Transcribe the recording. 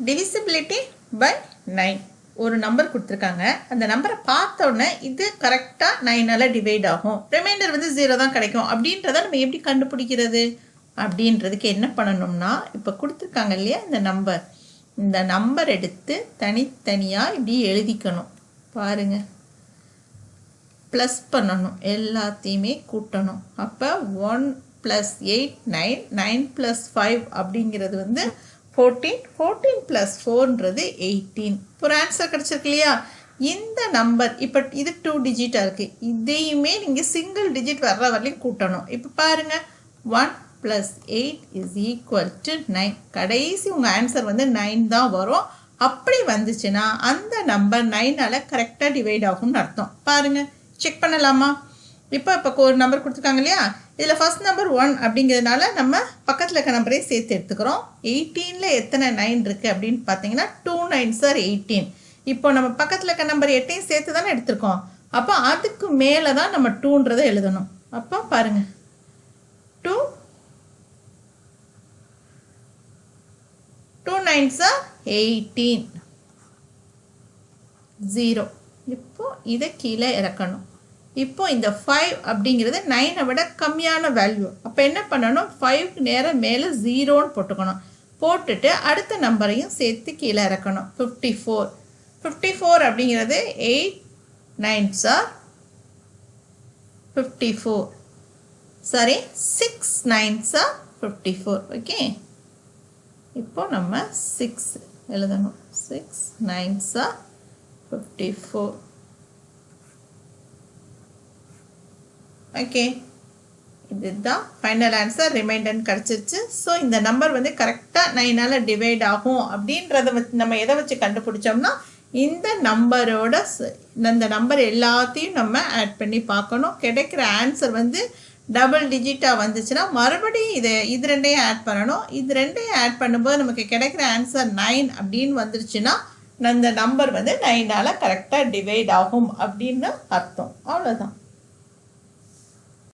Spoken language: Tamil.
divisibility by 9. ஒரு நம்பர் கொடுத்துருக்காங்க, அந்த நம்பரை பார்த்த உடனே இது கரெக்டாக 9ஆல் டிவைட் ஆகும், ரிமைண்டர் வந்து 0 தான் கிடைக்கும் அப்படின்றத நம்ம எப்படி கண்டுபிடிக்கிறது அப்படின்றதுக்கு என்ன பண்ணணும்னா, இப்போ கொடுத்துருக்காங்க இல்லையா இந்த நம்பர் எடுத்து தனித்தனியாக இப்படி எழுதிக்கணும். பாருங்கள், ப்ளஸ் பண்ணணும், எல்லாத்தையுமே கூட்டணும். அப்போ 1 + 8 9, 9 + 5 அப்படிங்கிறது வந்து 14, 14 + 4ன்றது 18. ஒரு ஆன்சர் கிடச்சிருக்கு இல்லையா? இந்த நம்பர் இப்போ இது 2 டிஜிட்டாக இருக்குது, இதையுமே நீங்கள் சிங்கிள் டிஜிட் வர்ற வரலையும் கூட்டணும். இப்போ பாருங்கள், 1 + 8 = 9. கடைசி உங்கள் ஆன்சர் வந்து 9 தான் வரும். அப்படி வந்துச்சுன்னா அந்த நம்பர் 9ஆல் கரெக்டாக டிவைட் ஆகும்னு அர்த்தம். பாருங்கள், செக் பண்ணலாமா? இப்போ ஒரு நம்பர் கொடுத்துருக்காங்க இல்லையா? இதில் ஃபர்ஸ்ட் நம்பர் 1 அப்படிங்கிறதுனால நம்ம பக்கத்தில் இருக்க நம்பரையும் சேர்த்து எடுத்துக்கிறோம். 18ல் எத்தனை 9 இருக்குது அப்படின்னு பார்த்தீங்கன்னா 2 9s are 18. இப்போ நம்ம பக்கத்தில் இருக்க நம்பர் 8ஐயும் சேர்த்து தானே எடுத்துருக்கோம். அப்போ அதுக்கு மேலே தான் நம்ம 2ன்றதை எழுதணும். அப்போ பாருங்கள், 2 9s are 18, 0. இப்போ இதை கீழே இறக்கணும். இப்போ இந்த 5 அப்படிங்கிறது 9ஐ விட கம்மியான வேல்யூ. அப்போ என்ன பண்ணணும், 5க்கு நேரம் மேலே 0ன்னு போட்டுக்கணும். போட்டுட்டு அடுத்த நம்பரையும் சேர்த்து கீழே இறக்கணும். 54. 54 அப்படிங்கிறது 8 9s are 54. சரி, 6 9s are 54. ஓகே, இப்போ நம்ம 6 எழுதணும். 6 9s are 54. ஓகே, இதுதான் ஃபைனல் ஆன்சர். ரிமைண்டர் கிடச்சிருச்சு. ஸோ இந்த நம்பர் வந்து கரெக்டாக 9ஆல் டிவைட் ஆகும் அப்படின்றத வச்சு நம்ம எதை வச்சு கண்டுபிடிச்சோம்னா, இந்த நம்பர் எல்லாத்தையும் நம்ம ஆட் பண்ணி பார்க்கணும். கிடைக்கிற ஆன்சர் வந்து டபுள் டிஜிட்டாக வந்துச்சுன்னா மறுபடியும் இது ரெண்டையும் ஆட் பண்ணணும். இது ரெண்டையும் ஆட் பண்ணும்போது நமக்கு கிடைக்கிற ஆன்சர் 9 அப்படின்னு வந்துருச்சுன்னா அந்த நம்பர் வந்து 9ஆல் கரெக்டாக டிவைட் ஆகும் அப்படின்னு அர்த்தம். அவ்வளோதான்.